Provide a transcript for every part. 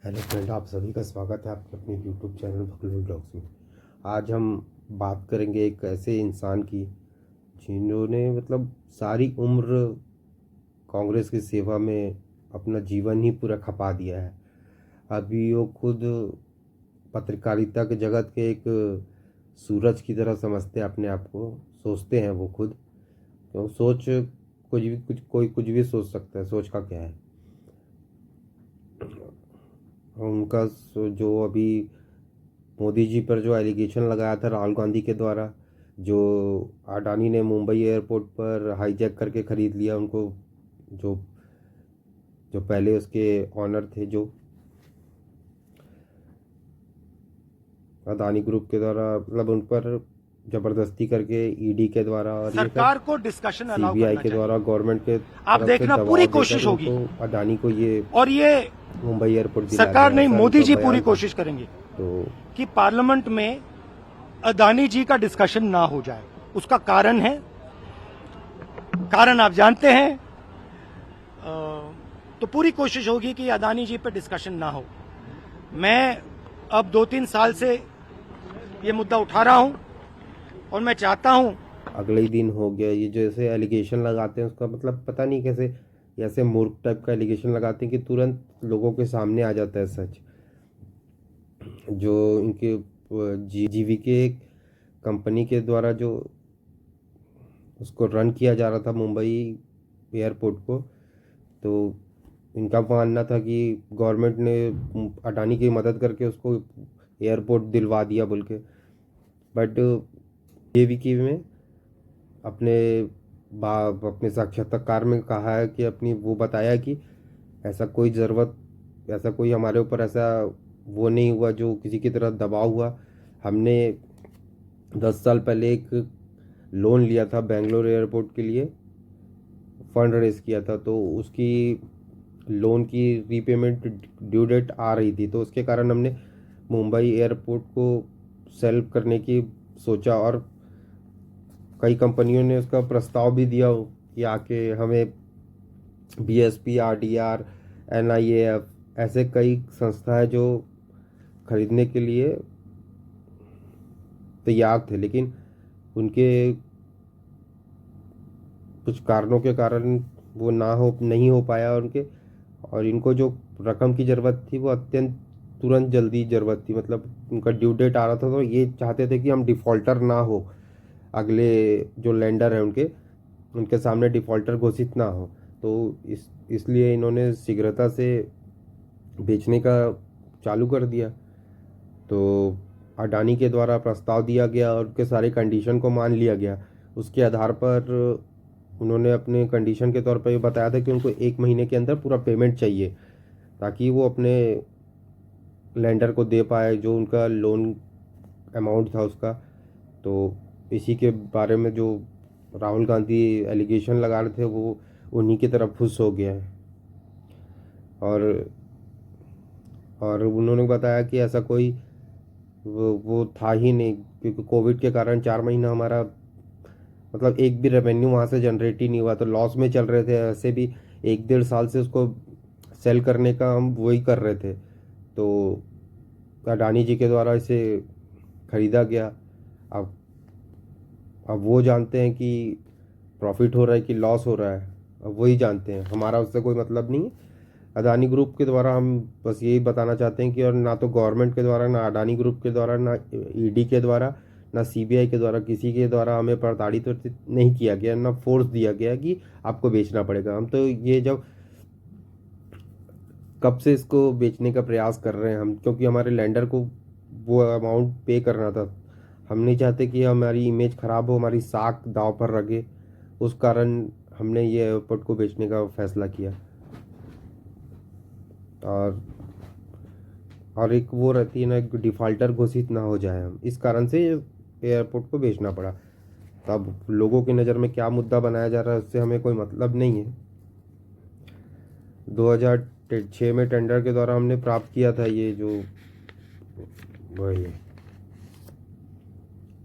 Hello friend, आप सभी का स्वागत है आपके अपने यूट्यूब चैनल बकलोल ब्लॉग्स में। आज हम बात करेंगे एक ऐसे इंसान की जिन्होंने सारी उम्र कांग्रेस की सेवा में अपना जीवन ही पूरा खपा दिया है। अभी वो खुद पत्रकारिता के जगत के एक सूरज की तरह समझते हैं अपने आप को, सोचते हैं वो खुद। तो सोच कुछ भी सोच सकता है, सोच का क्या है। उनका जो अभी मोदी जी पर जो एलिगेशन लगाया था राहुल गांधी के द्वारा, जो अडानी ने मुंबई एयरपोर्ट पर हाईजैक करके ख़रीद लिया उनको, जो जो पहले उसके ऑनर थे, जो अदानी ग्रुप के द्वारा उन पर ज़बरदस्ती करके ईडी के द्वारा और ये सब सरकार को डिस्कशन अलाउ सीबीआई करना के द्वारा चाहिए। गवर्नमेंट के आप तरफ से देखना पूरी दबाव कोशिश देकर होगी उनको, अडानी को, ये और ये मुंबई एयरपोर्ट दिला सरकार दिया, नहीं, ऐसा मोदी उनका जी पूरी बयान था। कोशिश करेंगे तो कि पार्लियामेंट में अदानी जी का डिस्कशन ना हो जाए। उसका कारण आप जानते हैं। तो पूरी कोशिश होगी कि अदानी जी पे डिस्कशन ना हो। मैं अब 2-3 साल से ये मुद्दा उठा रहा हूं और मैं चाहता हूं। अगले ही दिन हो गया, ये जैसे एलिगेशन लगाते हैं उसका पता नहीं कैसे ऐसे मूर्ख टाइप का एलिगेशन लगाते हैं कि तुरंत लोगों के सामने आ जाता है सच। जो इनके जीवी के कंपनी के द्वारा जो उसको रन किया जा रहा था मुंबई एयरपोर्ट को, तो इनका मानना था कि गवर्नमेंट ने अडानी की मदद करके उसको एयरपोर्ट दिलवा दिया बोल के। बट जेवीके में अपने अपने साक्षात्कार में कहा है कि अपनी वो बताया कि ऐसा कोई ज़रूरत, ऐसा कोई हमारे ऊपर ऐसा वो नहीं हुआ जो किसी की तरह दबाव हुआ। हमने 10 साल पहले एक लोन लिया था बेंगलोर एयरपोर्ट के लिए, फंड रेज किया था, तो उसकी लोन की रीपेमेंट ड्यू डेट आ रही थी, तो उसके कारण हमने मुंबई एयरपोर्ट को सेल करने की सोचा। और कई कंपनियों ने उसका प्रस्ताव भी दिया कि आके हमें बीएसपी, आरडीआर, एनआईएएफ, ऐसे कई संस्था है जो खरीदने के लिए तैयार थे, लेकिन उनके कुछ कारणों के कारण वो नहीं हो पाया उनके। और इनको जो रकम की ज़रूरत थी वो अत्यंत तुरंत जल्दी ज़रूरत थी, उनका ड्यू डेट आ रहा था, तो ये चाहते थे कि हम डिफ़ॉल्टर ना हो, अगले जो लेंडर है उनके उनके सामने डिफ़ॉल्टर घोषित ना हो। तो इसलिए इन्होंने शीघ्रता से बेचने का चालू कर दिया। तो अडानी के द्वारा प्रस्ताव दिया गया और उनके सारे कंडीशन को मान लिया गया। उसके आधार पर उन्होंने अपने कंडीशन के तौर पर ये बताया था कि उनको 1 महीने के अंदर पूरा पेमेंट चाहिए, ताकि वो अपने लेंडर को दे पाए जो उनका लोन अमाउंट था उसका। तो इसी के बारे में जो राहुल गांधी एलिगेशन लगा रहे थे वो उन्हीं की तरफ फुस हो गया है। और उन्होंने बताया कि ऐसा कोई वो था ही नहीं, क्योंकि कोविड के कारण 4 महीना हमारा एक भी रेवेन्यू वहाँ से जनरेट ही नहीं हुआ, तो लॉस में चल रहे थे। ऐसे भी 1-1.5 साल से उसको सेल करने का हम वही कर रहे थे। तो अडानी जी के द्वारा इसे खरीदा गया। अब वो जानते हैं कि प्रॉफिट हो रहा है कि लॉस हो रहा है, अब वही जानते हैं, हमारा उससे कोई मतलब नहीं है। अडानी ग्रुप के द्वारा हम बस यही बताना चाहते हैं कि, और ना तो गवर्नमेंट के द्वारा, ना अडानी ग्रुप के द्वारा, ना ईडी के द्वारा, ना सीबीआई के द्वारा, किसी के द्वारा हमें प्रताड़ित नहीं किया गया, ना फोर्स दिया गया कि आपको बेचना पड़ेगा। हम तो ये जब कब से इसको बेचने का प्रयास कर रहे हैं हम, क्योंकि हमारे लैंडर को वो अमाउंट पे करना था। हम नहीं चाहते कि हमारी इमेज ख़राब हो, हमारी साख दांव पर रखे। उस कारण हमने ये एयरपोर्ट को बेचने का फैसला किया। और एक वो रहती है ना, एक डिफ़ॉल्टर घोषित ना हो जाए हम, इस कारण से एयरपोर्ट को बेचना पड़ा। तब लोगों की नज़र में क्या मुद्दा बनाया जा रहा है उससे हमें कोई मतलब नहीं है। 2006 में टेंडर के द्वारा हमने प्राप्त किया था ये जो वही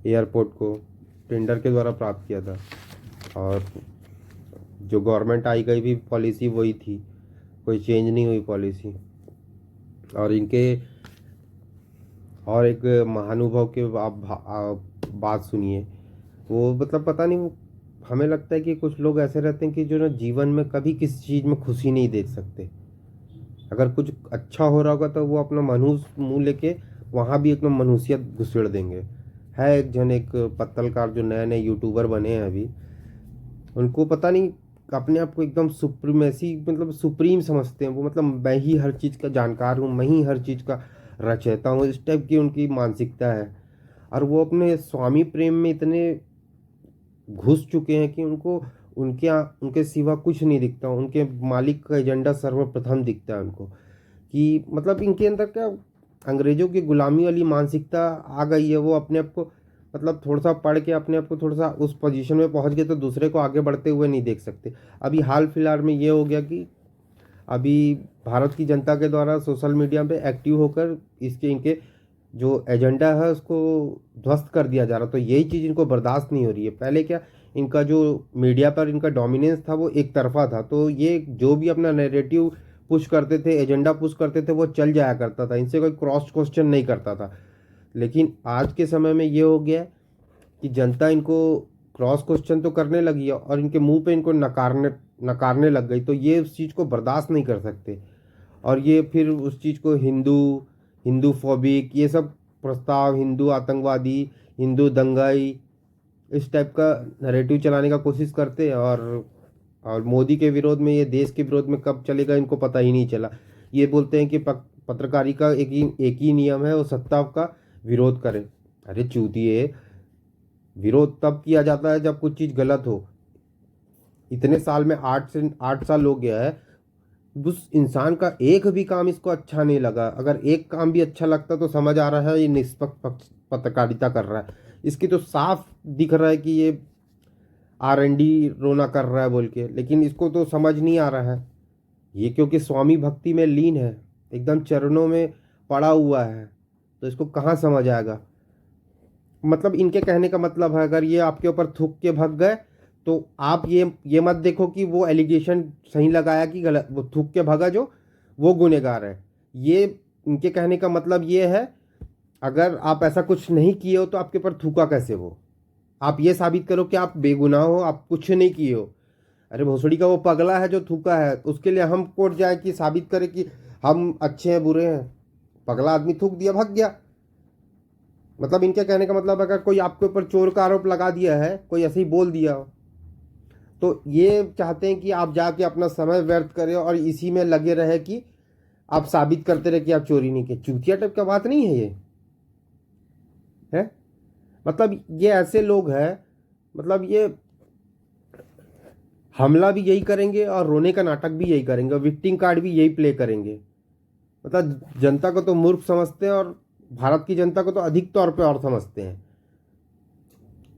एयरपोर्ट को टेंडर के द्वारा प्राप्त किया था। और जो गवर्नमेंट आई गई भी पॉलिसी वही थी, कोई चेंज नहीं हुई पॉलिसी। और इनके और एक महानुभाव के बात सुनिए। वो मतलब पता नहीं, वो हमें लगता है कि कुछ लोग ऐसे रहते हैं कि जो ना जीवन में कभी किसी चीज़ में खुशी नहीं देख सकते। अगर कुछ अच्छा हो रहा होगा तो वो अपना मनुष्य मुंह लेके वहाँ भी एकदम मनुष्यत घुसेड़ देंगे। है एक जन, एक पत्तलकार जो नए नए यूट्यूबर बने हैं अभी, उनको पता नहीं, अपने आप को एकदम सुप्रीमेसी मतलब सुप्रीम समझते हैं वो। मतलब मैं ही हर चीज़ का जानकार हूँ, मैं ही हर चीज़ का रचयिता हूँ, इस टाइप की उनकी मानसिकता है। और वो अपने स्वामी प्रेम में इतने घुस चुके हैं कि उनको उनके सिवा कुछ नहीं दिखता, उनके मालिक का एजेंडा सर्वप्रथम दिखता है उनको। कि मतलब इनके अंदर क्या अंग्रेजों की गुलामी वाली मानसिकता आ गई है। वो अपने आप को मतलब थोड़ा सा पढ़ के अपने आप को थोड़ा सा उस पोजीशन में पहुंच गए तो दूसरे को आगे बढ़ते हुए नहीं देख सकते। अभी हाल फिलहाल में ये हो गया कि अभी भारत की जनता के द्वारा सोशल मीडिया पे एक्टिव होकर इसके इनके जो एजेंडा है उसको ध्वस्त कर दिया जा रहा। तो यही चीज़ इनको बर्दाश्त नहीं हो रही है। पहले क्या, इनका जो मीडिया पर इनका डोमिनेंस था वो एक तरफा था, तो ये जो भी अपना नैरेटिव पुश करते थे, एजेंडा पुश करते थे, वो चल जाया करता था, इनसे कोई क्रॉस क्वेश्चन नहीं करता था। लेकिन आज के समय में ये हो गया है कि जनता इनको क्रॉस क्वेश्चन तो करने लगी है और इनके मुंह पे इनको नकारने नकारने लग गई। तो ये उस चीज़ को बर्दाश्त नहीं कर सकते और ये फिर उस चीज़ को हिंदू फोबिक ये सब प्रस्ताव, हिंदू आतंकवादी, हिंदू दंगाई, इस टाइप का नैरेटिव चलाने का कोशिश करते हैं। और मोदी के विरोध में, ये देश के विरोध में कब चलेगा इनको पता ही नहीं चला। ये बोलते हैं कि पत्रकारिता का एक ही नियम है, वो सत्ता का विरोध करें। अरे चूतिए, विरोध तब किया जाता है जब कुछ चीज़ गलत हो। इतने साल में 8 साल हो गया है, उस इंसान का एक भी काम इसको अच्छा नहीं लगा। अगर एक काम भी अच्छा लगता तो समझ आ रहा है ये निष्पक्ष पत्रकारिता कर रहा है। इसकी तो साफ दिख रहा है कि ये R&D रोना कर रहा है बोल के, लेकिन इसको तो समझ नहीं आ रहा है। ये क्योंकि स्वामी भक्ति में लीन है, एकदम चरणों में पड़ा हुआ है, तो इसको कहाँ समझ आएगा। मतलब इनके कहने का मतलब है अगर ये आपके ऊपर थूक के भाग गए तो आप ये मत देखो कि वो एलिगेशन सही लगाया कि गलत, वो थूक के भागा जो वो गुनहगार है। ये इनके कहने का मतलब ये है, अगर आप ऐसा कुछ नहीं किए हो तो आपके ऊपर थूका कैसे वो। आप ये साबित करो कि आप बेगुनाह हो, आप कुछ नहीं किए हो। अरे भोसड़ी का वो पगला है जो थूका है, उसके लिए हम कोर्ट जाए कि साबित करें कि हम अच्छे हैं बुरे हैं। पगला आदमी थूक दिया, भाग गया। मतलब इनके कहने का मतलब अगर कोई आपके ऊपर चोर का आरोप लगा दिया है, कोई ऐसे ही बोल दिया, तो ये चाहते हैं कि आप जाके अपना समय व्यर्थ करें और इसी में लगे रहे कि आप साबित करते रहे कि आप चोरी नहीं किए। चूतिया टाइप का बात नहीं है ये, है। मतलब ये ऐसे लोग हैं, मतलब ये हमला भी यही करेंगे और रोने का नाटक भी यही करेंगे और विक्टिम कार्ड भी यही प्ले करेंगे। मतलब जनता को तो मूर्ख समझते हैं और भारत की जनता को तो अधिक तौर पे और समझते हैं,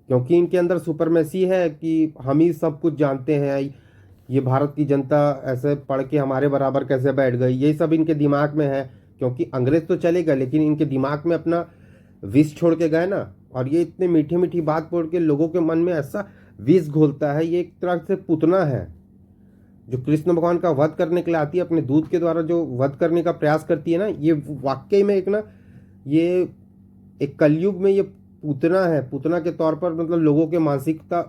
क्योंकि इनके अंदर सुपरमेसी है कि हम ही सब कुछ जानते हैं। ये भारत की जनता ऐसे पढ़ के हमारे बराबर कैसे बैठ गई, ये सब इनके दिमाग में है। क्योंकि अंग्रेज तो चले गए लेकिन इनके दिमाग में अपना विष छोड़ के गए ना। और ये इतने मीठी मीठी बात बोल के लोगों के मन में ऐसा विष घोलता है। ये एक तरह से पुतना है जो कृष्ण भगवान का वध करने के लिए आती है, अपने दूध के द्वारा जो वध करने का प्रयास करती है ना। ये वाकई में एक ना, ये एक कलयुग में ये पूतना है। पूतना के तौर पर मतलब लोगों के मानसिकता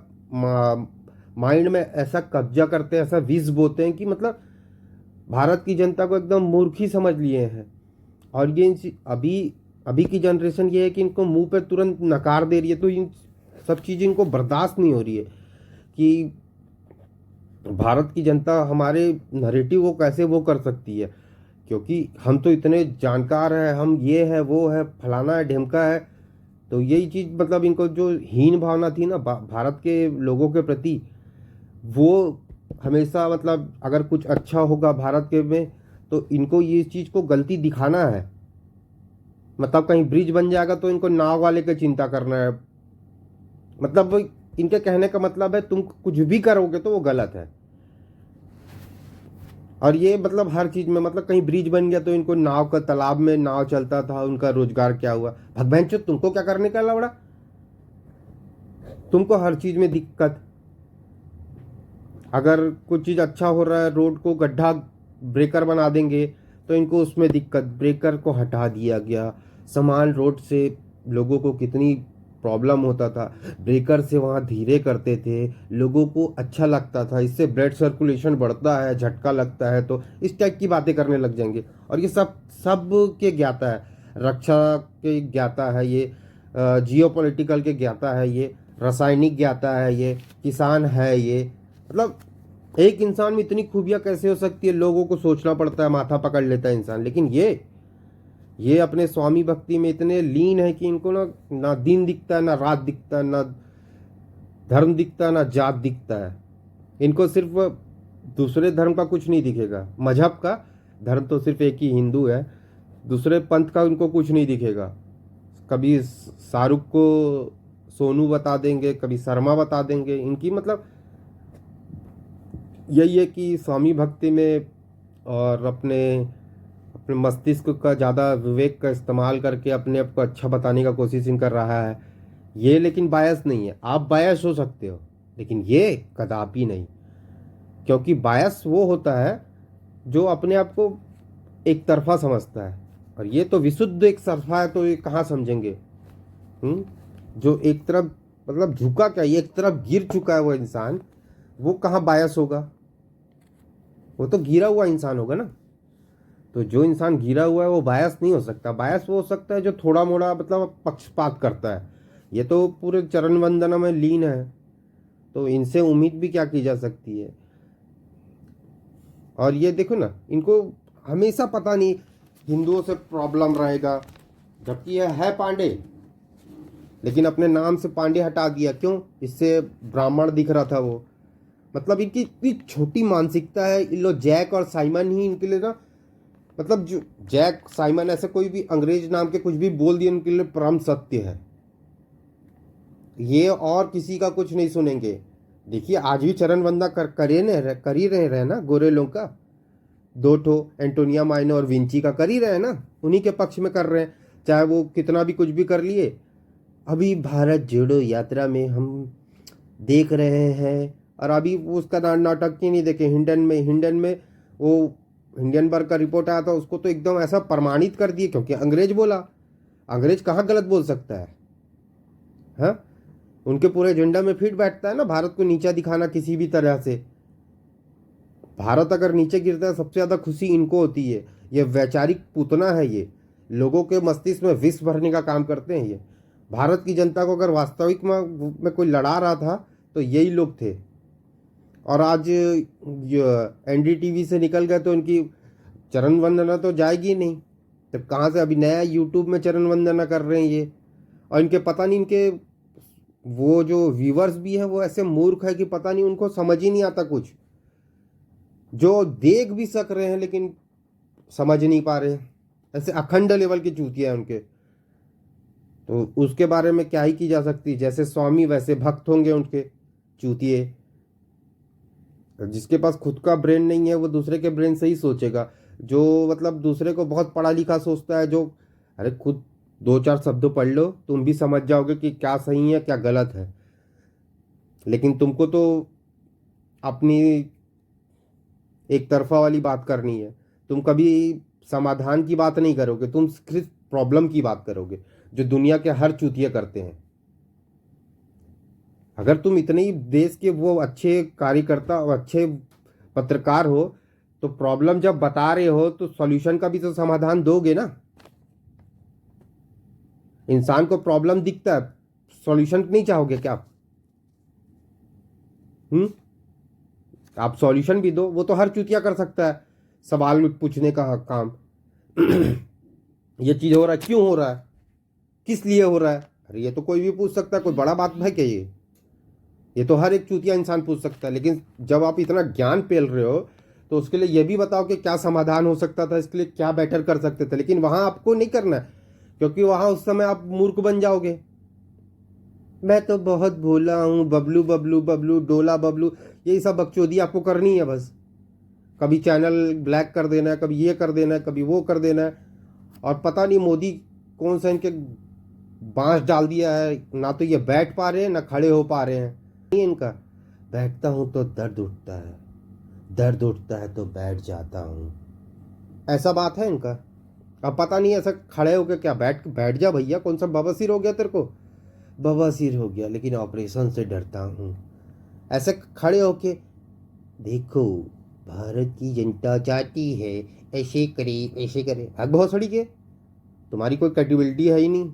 माइंड में ऐसा कब्जा करते हैं, ऐसा विष बोते हैं कि मतलब भारत की जनता को एकदम मूर्ख ही समझ लिए हैं। और ये अभी अभी की जनरेशन ये है कि इनको मुंह पे तुरंत नकार दे रही है। तो इन सब चीज़ें इनको बर्दाश्त नहीं हो रही है कि भारत की जनता हमारे नैरेटिव को कैसे वो कर सकती है, क्योंकि हम तो इतने जानकार हैं, हम ये है वो है फलाना है ढिमका है। तो यही चीज़ मतलब इनको जो हीन भावना थी ना भारत के लोगों के प्रति, वो हमेशा मतलब अगर कुछ अच्छा होगा भारत के में तो इनको ये चीज़ को गलती दिखाना है। मतलब कहीं ब्रिज बन जाएगा तो इनको नाव वाले की चिंता करना है। मतलब इनके कहने का मतलब है तुम कुछ भी करोगे तो वो गलत है। और ये मतलब हर चीज़ में, मतलब कहीं ब्रिज बन गया तो इनको नाव का, तालाब में नाव चलता था, उनका रोजगार क्या हुआ। भगवान चो, तुमको क्या करने का लवड़ा, तुमको हर चीज़ में दिक्कत। अगर कुछ चीज़ अच्छा हो रहा है, रोड को गड्ढा ब्रेकर बना देंगे तो इनको उसमें दिक्कत, ब्रेकर को हटा दिया गया। समान रोड से लोगों को कितनी प्रॉब्लम होता था, ब्रेकर से वहाँ धीरे करते थे, लोगों को अच्छा लगता था, इससे ब्लड सर्कुलेशन बढ़ता है, झटका लगता है, तो इस टाइप की बातें करने लग जाएंगे। और ये सब सब के ज्ञाता है, रक्षा के ज्ञाता है ये, जियोपॉलिटिकल के ज्ञाता है ये, रासायनिक ज्ञाता है ये, किसान है ये। मतलब एक इंसान में इतनी खूबियाँ कैसे हो सकती है, लोगों को सोचना पड़ता है, माथा पकड़ लेता है इंसान। लेकिन ये अपने स्वामी भक्ति में इतने लीन है कि इनको ना दिन दिखता है, ना रात दिखता है, ना धर्म दिखता है, ना जात दिखता है। इनको सिर्फ दूसरे धर्म का कुछ नहीं दिखेगा, मजहब का, धर्म तो सिर्फ एक ही हिंदू है, दूसरे पंथ का इनको कुछ नहीं दिखेगा। कभी शाहरुख को सोनू बता देंगे, कभी शर्मा बता देंगे। इनकी मतलब यही है कि स्वामी भक्ति में और अपने अपने मस्तिष्क का ज़्यादा विवेक का इस्तेमाल करके अपने आप को अच्छा बताने का कोशिश इन कर रहा है ये। लेकिन बायस नहीं है, आप बायस हो सकते हो लेकिन ये कदापि नहीं, क्योंकि बायस वो होता है जो अपने आप को एक तरफा समझता है, और ये तो विशुद्ध एक तरफा है, तो ये कहाँ समझेंगे। जो एक तरफ मतलब झुका क्या, ये एक तरफ गिर चुका है वो इंसान, वो कहाँ बायस होगा, वो तो गिरा हुआ इंसान होगा ना। तो जो इंसान गिरा हुआ है वो बायस नहीं हो सकता। बायस वो हो सकता है जो थोड़ा मोड़ा मतलब पक्षपात करता है। ये तो पूरे चरण वंदना में लीन है, तो इनसे उम्मीद भी क्या की जा सकती है। और ये देखो ना, इनको हमेशा पता नहीं हिंदुओं से प्रॉब्लम रहेगा, जबकि यह है पांडे, लेकिन अपने नाम से पांडे हटा दिया। क्यों? इससे ब्राह्मण दिख रहा था वो। मतलब इनकी इतनी छोटी मानसिकता है। इन लोग जैक और साइमन ही इनके लिए ना, मतलब जो जैक साइमन ऐसे कोई भी अंग्रेज नाम के कुछ भी बोल दिए उनके लिए परम सत्य है। ये और किसी का कुछ नहीं सुनेंगे। देखिए आज भी चरण वंदना कर ही रहे ना गोरे लोग का। दो ठो एंटोनिया माइनो और विंची का कर ही रहे हैं ना, उन्हीं के पक्ष में कर रहे हैं, चाहे वो कितना भी कुछ भी कर लिए। अभी भारत जोड़ो यात्रा में हम देख रहे हैं, और अभी उसका नाटक ही नहीं देखे। हिंडन में वो हिंडनबर्ग का रिपोर्ट आया था, उसको तो एकदम ऐसा प्रमाणित कर दिए, क्योंकि अंग्रेज बोला। अंग्रेज कहाँ गलत बोल सकता है? हाँ, उनके पूरे एजेंडा में फिट बैठता है ना भारत को नीचा दिखाना किसी भी तरह से। भारत अगर नीचे गिरता है सबसे ज़्यादा खुशी इनको होती है। ये वैचारिक पूतना है, ये लोगों के मस्तिष्क में विष भरने का काम करते हैं। ये भारत की जनता को अगर वास्तविक में कोई लड़ा रहा था तो यही लोग थे। और आज एनडीटीवी से निकल गए तो इनकी चरण वंदना तो जाएगी नहीं। तो कहाँ से अभी नया यूट्यूब में चरण वंदना कर रहे हैं ये। और इनके पता नहीं, इनके वो जो व्यूवर्स भी हैं वो ऐसे मूर्ख है कि पता नहीं, उनको समझ ही नहीं आता कुछ। जो देख भी सक रहे हैं लेकिन समझ नहीं पा रहे हैं। ऐसे अखंड लेवल की चूतिया है उनके। तो उसके बारे में क्या ही की जा सकती। जैसे स्वामी वैसे भक्त होंगे उनके चूतिए। जिसके पास खुद का ब्रेन नहीं है वो दूसरे के ब्रेन से ही सोचेगा। जो मतलब दूसरे को बहुत पढ़ा लिखा सोचता है, जो अरे खुद दो चार शब्द पढ़ लो तुम भी समझ जाओगे कि क्या सही है क्या गलत है। लेकिन तुमको तो अपनी एक तरफा वाली बात करनी है। तुम कभी समाधान की बात नहीं करोगे, तुम सिर्फ प्रॉब्लम की बात करोगे, जो दुनिया के हर चूतिया करते हैं। अगर तुम इतने ही देश के वो अच्छे कार्यकर्ता और अच्छे पत्रकार हो तो प्रॉब्लम जब बता रहे हो तो सॉल्यूशन का भी तो समाधान दोगे ना। इंसान को प्रॉब्लम दिखता है, सॉल्यूशन नहीं चाहोगे क्या आप? आप सॉल्यूशन भी दो। वो तो हर चूतिया कर सकता है सवाल पूछने का काम। ये चीज हो रहा है, क्यों हो रहा है, किस लिए हो रहा है? अरे ये तो कोई भी पूछ सकता है, कोई बड़ा बात है क्या ये तो हर एक चूतिया इंसान पूछ सकता है। लेकिन जब आप इतना ज्ञान पेल रहे हो तो उसके लिए ये भी बताओ कि क्या समाधान हो सकता था, इसके लिए क्या बेटर कर सकते थे। लेकिन वहां आपको नहीं करना है, क्योंकि वहां उस समय आप मूर्ख बन जाओगे। मैं तो बहुत भोला हूँ, बबलू बबलू बबलू डोला बबलू, यही सब बकचोदी आपको करनी है बस। कभी चैनल ब्लैक कर देना है, कभी ये कर देना है, कभी वो कर देना है। और पता नहीं मोदी कौन सा इनके बांस डाल दिया है, ना तो ये बैठ पा रहे हैं ना खड़े हो पा रहे हैं। इनका बैठता हूँ तो दर्द उठता है, दर्द उठता है तो बैठ जाता हूँ, ऐसा बात है इनका। अब पता नहीं ऐसा खड़े होके क्या बैठ बैठ जा भैया, कौन सा बवासीर हो गया तेरे को? बवासीर हो गया लेकिन ऑपरेशन से डरता हूँ। ऐसे खड़े होके देखो भारत की जनता चाहती है ऐसे करे ऐसे करे, हक बहुत सड़ी के तुम्हारी कोई क्रेडिबिलिटी है ही नहीं।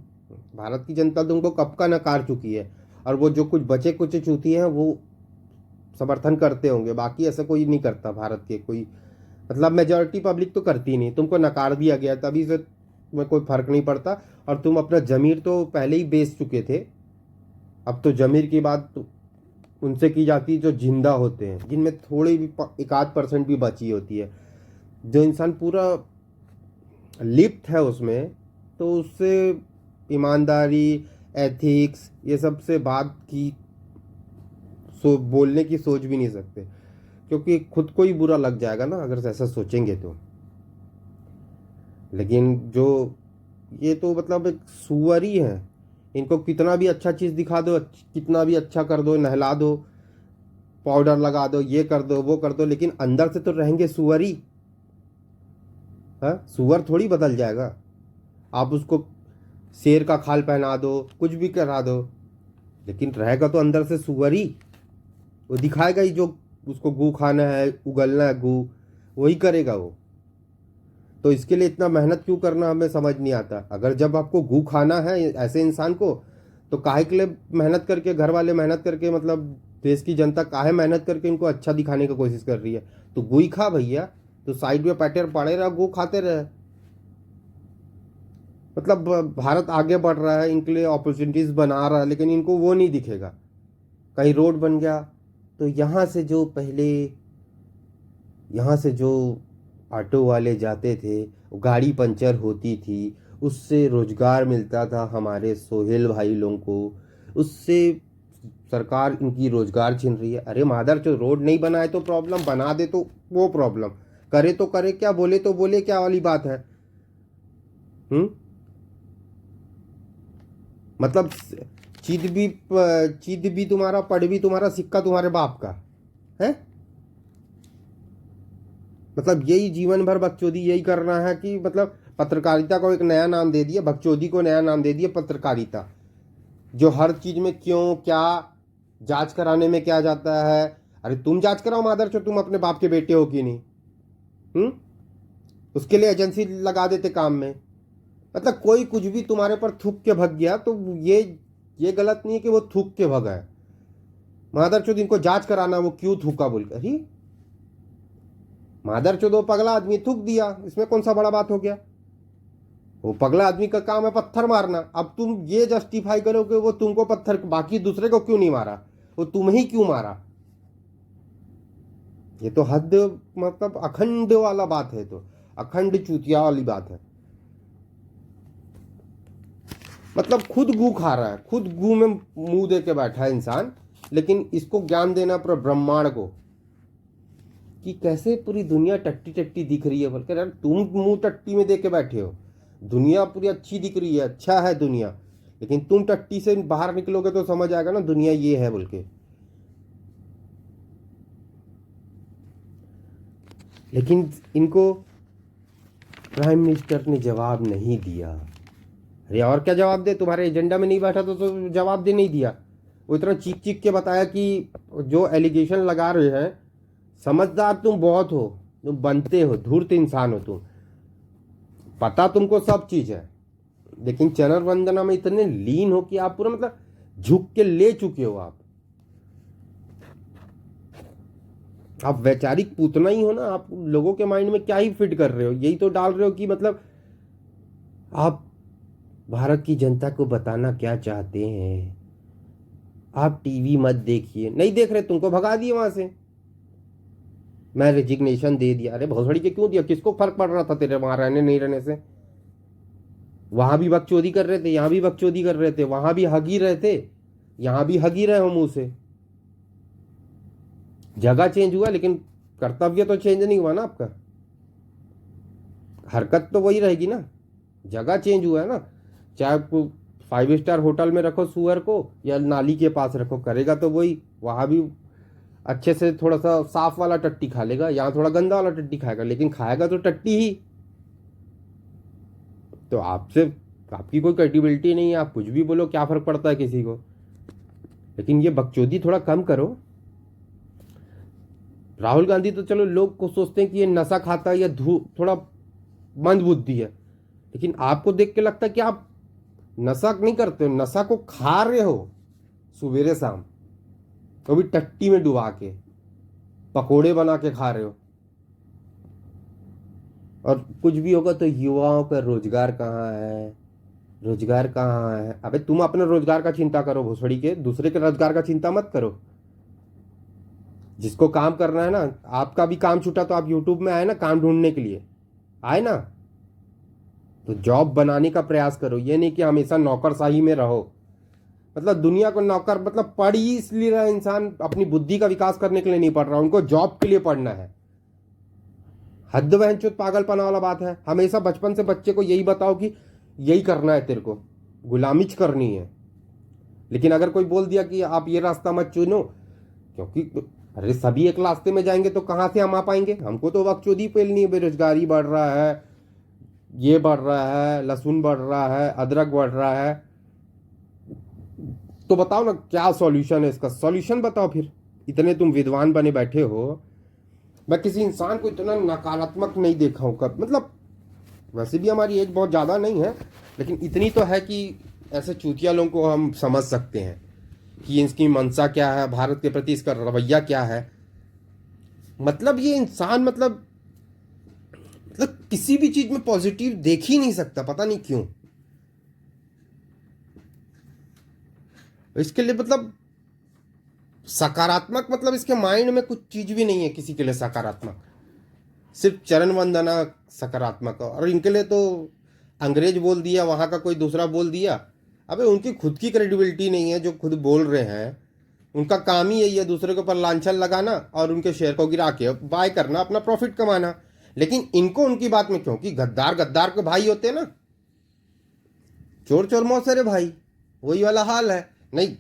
भारत की जनता तुमको कब का नकार चुकी है, और वो जो कुछ बचे कुछ चूती हैं वो समर्थन करते होंगे, बाकी ऐसा कोई नहीं करता भारत के कोई, मतलब मेजॉरिटी पब्लिक तो करती नहीं। तुमको नकार दिया गया तभी से तुम्हें कोई फर्क नहीं पड़ता, और तुम अपना जमीर तो पहले ही बेच चुके थे। अब तो जमीर की बात उनसे की जाती है जो जिंदा होते हैं, जिनमें थोड़ी भी 1-8% भी बची होती है। जो इंसान पूरा लिप्त है उसमें, तो उससे ईमानदारी, एथिक्स, ये सब से बात की बोलने की सोच भी नहीं सकते, क्योंकि खुद को ही बुरा लग जाएगा ना अगर ऐसा सोचेंगे तो। लेकिन जो ये तो मतलब एक सुअर ही है, इनको कितना भी अच्छा चीज़ दिखा दो, कितना भी अच्छा कर दो, नहला दो, पाउडर लगा दो, ये कर दो वो कर दो, लेकिन अंदर से तो रहेंगे सुअर ही। हाँ, सुअर थोड़ी बदल जाएगा। आप उसको शेर का खाल पहना दो, कुछ भी करा दो, लेकिन रहेगा तो अंदर से सुअर ही। वो दिखाएगा ही, जो उसको गू खाना है, उगलना है गू, वही करेगा वो। तो इसके लिए इतना मेहनत क्यों करना हमें समझ नहीं आता। अगर जब आपको गू खाना है ऐसे इंसान को, तो काहे के लिए मेहनत करके, घर वाले मेहनत करके, मतलब देश की जनता काहे मेहनत करके इनको अच्छा दिखाने की कोशिश कर रही है। तो गू ही खा भैया, तो साइड में पैटर पड़े रहा, गू खाते रहे। मतलब भारत आगे बढ़ रहा है, इनके लिए अपॉर्चुनिटीज बना रहा है, लेकिन इनको वो नहीं दिखेगा। कहीं रोड बन गया तो यहाँ से जो ऑटो वाले जाते थे, गाड़ी पंचर होती थी, उससे रोजगार मिलता था हमारे सोहेल भाई लोगों को, उससे सरकार इनकी रोजगार छीन रही है। अरे मादर जो रोड नहीं बनाए तो प्रॉब्लम, बना दे तो वो प्रॉब्लम, करे तो करे क्या, बोले तो बोले क्या वाली बात है। मतलब चिद भी तुम्हारा, पढ़ भी तुम्हारा, सिक्का तुम्हारे बाप का है। मतलब यही जीवन भर बकचोदी यही करना है कि मतलब पत्रकारिता को एक नया नाम दे दिया, बकचोदी को नया नाम दे दिया पत्रकारिता, जो हर चीज में क्यों क्या जांच कराने में क्या जाता है। अरे तुम जांच कराओ मादर चो, तुम अपने बाप के बेटे हो कि नहीं। उसके लिए एजेंसी लगा देते काम में। मतलब कोई कुछ भी तुम्हारे पर थूक के भग गया तो ये गलत नहीं है कि वो थूक के भगा है। मादरचोद इनको जांच कराना, वो क्यों थूका बोलकर, ही मादरचोद वो पगला आदमी थूक दिया, इसमें कौन सा बड़ा बात हो गया। वो पगला आदमी का काम है पत्थर मारना। अब तुम ये जस्टिफाई करो कि वो तुमको पत्थर, बाकी दूसरे को क्यों नहीं मारा, वो तुम ही क्यों मारा। ये तो हद, मतलब अखंड वाला बात है, तो अखंड चूतिया वाली बात है। मतलब खुद गू खा रहा है, खुद गू में मुंह दे के बैठा है इंसान, लेकिन इसको ज्ञान देना पूरा ब्रह्मांड को कि कैसे पूरी दुनिया टट्टी टट्टी दिख रही है। बल्कि यार तुम मुंह टट्टी में दे के बैठे हो, दुनिया पूरी अच्छी दिख रही है, अच्छा है दुनिया, लेकिन तुम टट्टी से बाहर निकलोगे तो समझ आएगा ना दुनिया ये है बोल के। लेकिन इनको प्राइम मिनिस्टर ने जवाब नहीं दिया। अरे और क्या जवाब दे, तुम्हारे एजेंडा में नहीं बैठा तो जवाब दे नहीं दिया। वो इतना चीख चीख के बताया कि जो एलिगेशन लगा रहे हैं, समझदार तुम बहुत हो, तुम बनते हो, धूर्त इंसान हो तुम, पता तुमको सब चीज है, लेकिन चरण वंदना में इतने लीन हो कि आप पूरा मतलब झुक के ले चुके हो। आप वैचारिक पूतना ही हो ना। आप लोगों के माइंड में क्या ही फिट कर रहे हो, यही तो डाल रहे हो कि मतलब आप भारत की जनता को बताना क्या चाहते हैं। आप टीवी मत देखिए, नहीं देख रहे, तुमको भगा दिए वहां से, मैं रेजिग्नेशन दे दिया। अरे भोसड़ी के क्यों दिया, किसको फर्क पड़ रहा था तेरे वहां रहने नहीं रहने से। वहां भी बकचोदी कर रहे थे, यहाँ भी बकचोदी कर रहे थे, वहां भी हगी रहे थे, यहाँ भी हगी रहे हो मुंह से। जगह चेंज हुआ लेकिन कर्तव्य तो चेंज नहीं हुआ ना आपका, हरकत तो वही रहेगी ना। जगह चेंज हुआ है ना, चाहे आपको 5 स्टार होटल में रखो सुअर को या नाली के पास रखो, करेगा तो वही। वहां भी अच्छे से थोड़ा सा साफ वाला टट्टी खा लेगा, यहाँ थोड़ा गंदा वाला टट्टी खाएगा, लेकिन खाएगा तो टट्टी ही। तो आपसे आपकी कोई क्रेडिबिलिटी नहीं है, आप कुछ भी बोलो, क्या फ़र्क पड़ता है किसी को। लेकिन ये बकचोदी थोड़ा कम करो। राहुल गांधी तो चलो लोग को सोचते हैं कि ये नशा खाता है या थोड़ा मंद बुद्धि है, लेकिन आपको देख के लगता है कि आप नशा नहीं करते हो, नशा को खा रहे हो सुबेरे शाम, तो भी टट्टी में डुबा के पकोड़े बना के खा रहे हो। और कुछ भी होगा तो युवाओं का रोजगार कहाँ है, रोजगार कहाँ है। अबे तुम अपने रोजगार का चिंता करो भोसड़ी के, दूसरे के रोजगार का चिंता मत करो। जिसको काम करना है ना, आपका भी काम छूटा तो आप यूट्यूब में आए ना काम ढूंढने के लिए, आए ना, तो जॉब बनाने का प्रयास करो। ये नहीं कि हमेशा नौकरशाही में रहो। मतलब दुनिया को नौकर, मतलब पढ़ ही इसलिए रहा इंसान, अपनी बुद्धि का विकास करने के लिए नहीं पढ़ रहा, उनको जॉब के लिए पढ़ना है। हद वहनचोद पागलपना वाला बात है। हमेशा बचपन से बच्चे को यही बताओ कि यही करना है, तेरे को गुलामी करनी है। लेकिन अगर कोई बोल दिया कि आप ये रास्ता मत चुनो, क्योंकि अरे सभी एक रास्ते में जाएंगे तो कहाँ से हम आ पाएंगे। हमको तो बकचोदी पेलनी है, बेरोजगारी बढ़ रहा है, ये बढ़ रहा है, लहसुन बढ़ रहा है, अदरक बढ़ रहा है, तो बताओ ना क्या सॉल्यूशन है इसका, सॉल्यूशन बताओ फिर। इतने तुम विद्वान बने बैठे हो। मैं किसी इंसान को इतना नकारात्मक नहीं देखा हूँ कब, मतलब वैसे भी हमारी एज बहुत ज़्यादा नहीं है, लेकिन इतनी तो है कि ऐसे चूतिया लोगों को हम समझ सकते हैं कि इसकी मंशा क्या है, भारत के प्रति इसका रवैया क्या है। मतलब ये इंसान मतलब किसी भी चीज़ में पॉजिटिव देख ही नहीं सकता, पता नहीं क्यों। इसके लिए मतलब सकारात्मक, मतलब इसके माइंड में कुछ चीज भी नहीं है किसी के लिए सकारात्मक, सिर्फ चरण वंदना सकारात्मक। और इनके लिए तो अंग्रेज बोल दिया, वहां का कोई दूसरा बोल दिया। अबे उनकी खुद की क्रेडिबिलिटी नहीं है, जो खुद बोल रहे हैं उनका काम ही यही है, दूसरे के ऊपर लांछन लगाना और उनके शेयर को गिरा के बाय करना, अपना प्रॉफिट कमाना। लेकिन इनको उनकी बात में, क्योंकि गद्दार गद्दार के भाई होते हैं ना, चोर चोर मौसेरे भाई, वही वाला हाल है। नहीं,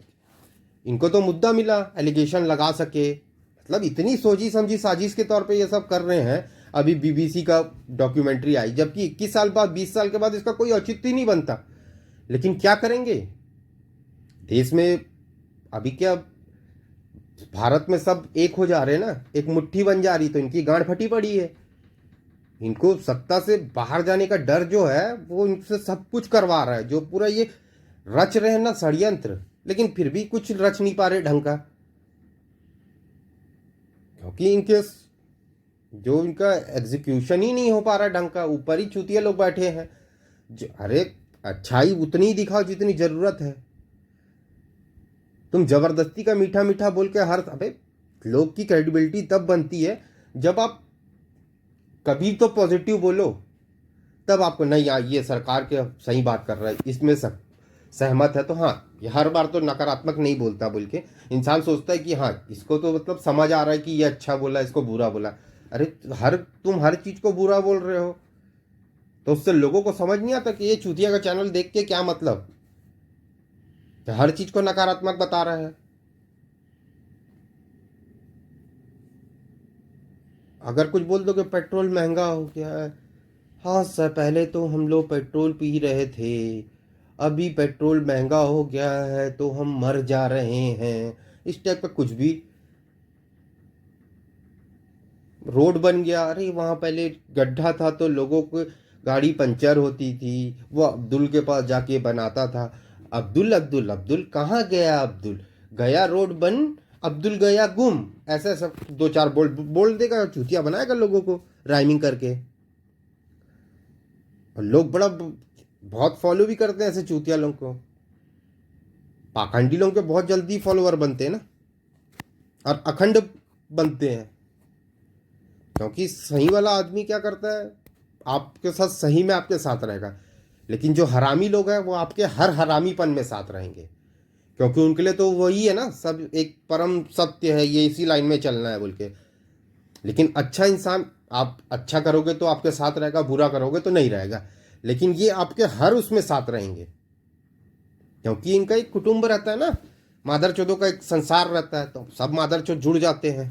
इनको तो मुद्दा मिला, एलिगेशन लगा सके, मतलब इतनी सोची समझी साजिश के तौर पे ये सब कर रहे हैं। अभी बीबीसी का डॉक्यूमेंट्री आई, जबकि 21 साल बाद, 20 साल के बाद इसका कोई औचित्य नहीं बनता। लेकिन क्या करेंगे, देश में अभी क्या, भारत में सब एक हो जा रहे हैं ना, एक मुट्ठी बन जा रही, तो इनकी गांड फटी पड़ी है। इनको सत्ता से बाहर जाने का डर जो है वो इनसे सब कुछ करवा रहा है, जो पूरा ये रच रहे हैं ना षड्यंत्र, लेकिन फिर भी कुछ रच नहीं पा रहे ढंग का, क्योंकि इनके जो इनका एग्जीक्यूशन ही नहीं हो पा रहा ढंग का। ऊपर ही चूतिया लोग बैठे हैं अरे अच्छाई उतनी ही दिखाओ जितनी जरूरत है। तुम जबरदस्ती का मीठा मीठा बोल के हर, अबे लोग की क्रेडिबिलिटी तब बनती है जब आप कभी तो पॉजिटिव बोलो, तब आपको नहीं यार ये सरकार के सही बात कर रहा है, इसमें सहमत है। तो हाँ, ये हर बार तो नकारात्मक नहीं बोलता, बोल के इंसान सोचता है कि हाँ इसको तो मतलब समझ आ रहा है कि ये अच्छा बोला, इसको बुरा बोला। अरे तुम हर चीज को बुरा बोल रहे हो, तो उससे लोगों को समझ नहीं आता कि ये चूतिया का चैनल देख के क्या मतलब, तो हर चीज को नकारात्मक बता रहा है। अगर कुछ बोल दो कि पेट्रोल महंगा हो गया है, हाँ सर पहले तो हम लोग पेट्रोल पी रहे थे, अभी पेट्रोल महंगा हो गया है तो हम मर जा रहे हैं, इस टाइप का कुछ भी। रोड बन गया, अरे वहाँ पहले गड्ढा था तो लोगों को गाड़ी पंचर होती थी, वो अब्दुल के पास जाके बनाता था। अब्दुल अब्दुल अब्दुल कहाँ गया, अब्दुल गया रोड बन, अब्दुल गया गुम, ऐसे सब दो चार बोल देगा, चूतिया बनाएगा लोगों को राइमिंग करके। और लोग बहुत फॉलो भी करते हैं ऐसे चूतिया लोगों को। पाखंडी लोगों के बहुत जल्दी फॉलोअर बनते हैं ना, और अखंड बनते हैं, क्योंकि सही वाला आदमी क्या करता है, आपके साथ सही में आपके साथ रहेगा। लेकिन जो हरामी लोग हैं वो आपके हर हरामीपन में साथ रहेंगे, क्योंकि उनके लिए तो वही है ना, सब एक परम सत्य है, ये इसी लाइन में चलना है बोल के। लेकिन अच्छा इंसान, आप अच्छा करोगे तो आपके साथ रहेगा, बुरा करोगे तो नहीं रहेगा। लेकिन ये आपके हर उसमें साथ रहेंगे, क्योंकि इनका एक कुटुंब रहता है ना, मादर चोदों का एक संसार रहता है, तो सब मादर चोद जुड़ जाते हैं।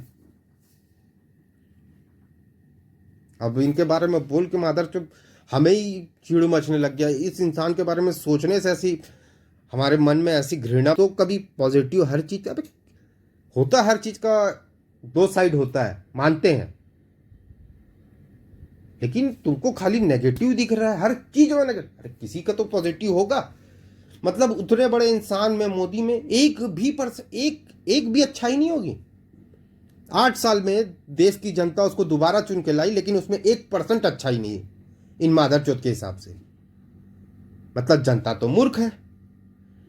अब इनके बारे में बोल के मादर चोद हमें ही चीड़ मचने लग गया इस इंसान के बारे में सोचने से। ऐसी हमारे मन में ऐसी घृणा। तो कभी पॉजिटिव हर चीज का होता, हर चीज का दो साइड होता है, मानते हैं, लेकिन तुमको खाली नेगेटिव दिख रहा है हर चीज में। अरे किसी का तो पॉजिटिव होगा। मतलब उतने बड़े इंसान में, मोदी में एक भी अच्छाई नहीं होगी। 8 साल में देश की जनता उसको दोबारा चुन के लाई, लेकिन उसमें 1% अच्छाई नहीं है इन मादरचोद के हिसाब से। मतलब जनता तो मूर्ख है।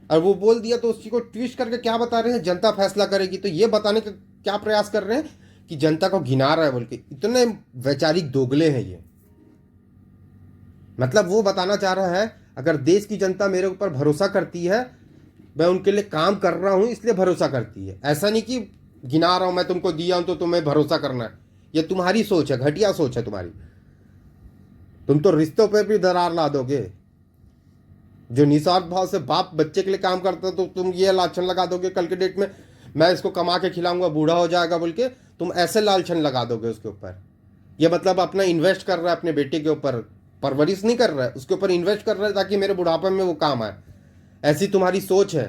और वो बोल दिया तो उसी को ट्विस्ट करके क्या बता रहे हैं, जनता फैसला करेगी। तो ये बताने का क्या प्रयास कर रहे हैं कि जनता को घिना रहा है बोल के। इतने वैचारिक दोगले हैं ये। मतलब वो बताना चाह रहा है अगर देश की जनता मेरे ऊपर भरोसा करती है, मैं उनके लिए काम कर रहा हूं इसलिए भरोसा करती है। ऐसा नहीं कि गिना रहा हूं, मैं तुमको दिया हूं तो तुम्हें भरोसा करना है। ये तुम्हारी सोच है, घटिया सोच है तुम्हारी। तुम तो रिश्तों पे भी दरार ला दोगे। जो निस्वार्थ भाव से बाप बच्चे के लिए काम करता है, तो तुम ये लाछन लगा दोगे कल के डेट में मैं इसको कमा के खिलाऊंगा, बूढ़ा हो जाएगा बोल के तुम ऐसे लालछन लगा दोगे उसके ऊपर। ये मतलब अपना इन्वेस्ट कर रहा है अपने बेटे के ऊपर, परवरिश नहीं कर रहा है, उसके ऊपर इन्वेस्ट कर रहा है ताकि मेरे बुढ़ापे में वो काम आए। ऐसी तुम्हारी सोच है।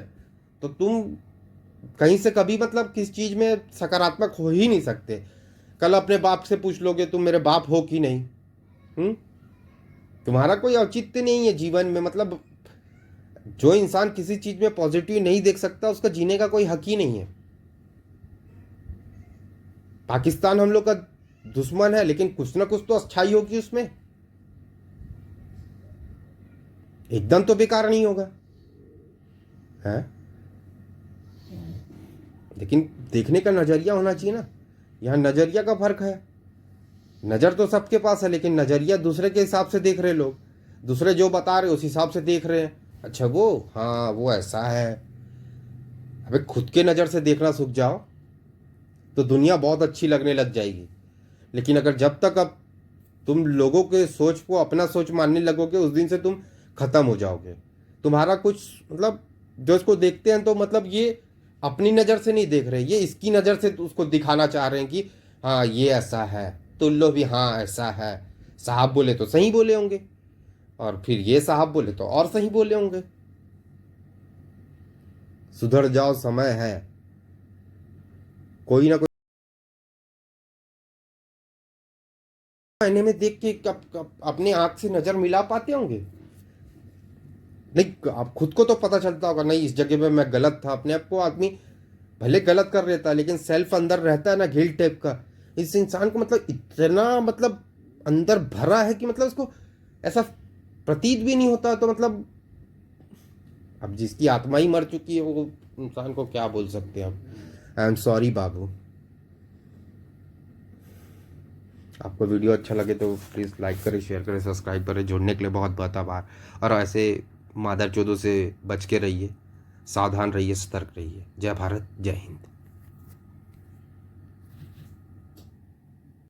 तो तुम कहीं से कभी मतलब किस चीज में सकारात्मक हो ही नहीं सकते। कल अपने बाप से पूछ लोगे तुम मेरे बाप हो कि नहीं। तुम्हारा कोई औचित्य नहीं है जीवन में। मतलब जो इंसान किसी चीज में पॉजिटिव नहीं देख सकता उसका जीने का कोई हक ही नहीं है। पाकिस्तान हम लोग का दुश्मन है, लेकिन कुछ ना कुछ तो अच्छाई होगी उसमें। एकदम तो बेकार नहीं होगा है। लेकिन देखने का नजरिया होना चाहिए ना। यहाँ नजरिया का फर्क है। नजर तो सबके पास है, लेकिन नजरिया दूसरे के हिसाब से देख रहे लोग। दूसरे जो बता रहे उस हिसाब से देख रहे हैं। अच्छा वो, हाँ वो ऐसा है। अबे खुद के नजर से देखना सीख जाओ तो दुनिया बहुत अच्छी लगने लग जाएगी। लेकिन अगर जब तक अब तुम लोगों के सोच को अपना सोच मानने लगोगे, उस दिन से तुम खत्म हो जाओगे। तुम्हारा कुछ मतलब जो इसको देखते हैं तो मतलब ये अपनी नज़र से नहीं देख रहे, ये इसकी नज़र से उसको दिखाना चाह रहे हैं कि हाँ ये ऐसा है, तो लो भी हाँ ऐसा है। साहब बोले तो सही बोले होंगे, और फिर ये साहब बोले तो और सही बोले होंगे। सुधर जाओ, समय है। कोई ना कोई आईने में देख के कब अपनी आंख से नजर मिला पाते होंगे। नहीं, आप खुद को तो पता चलता होगा नहीं इस जगह पे मैं गलत था। अपने आप को आदमी भले गलत कर लेता है, लेकिन सेल्फ अंदर रहता है ना, गिल्ट टाइप का। इस इंसान को मतलब इतना मतलब अंदर भरा है कि मतलब उसको ऐसा प्रतीत भी नहीं होता। तो मतलब अब जिसकी आत्मा ही मर चुकी है वो इंसान को क्या बोल सकते हैं हम। आई एम सॉरी बाबू। आपको वीडियो अच्छा लगे तो प्लीज़ लाइक करें, शेयर करें, सब्सक्राइब करें। जुड़ने के लिए बहुत बहुत आभार। और ऐसे मादर चोदों से बच के रहिए, सावधान रहिए, सतर्क रहिए। जय भारत, जय हिंद।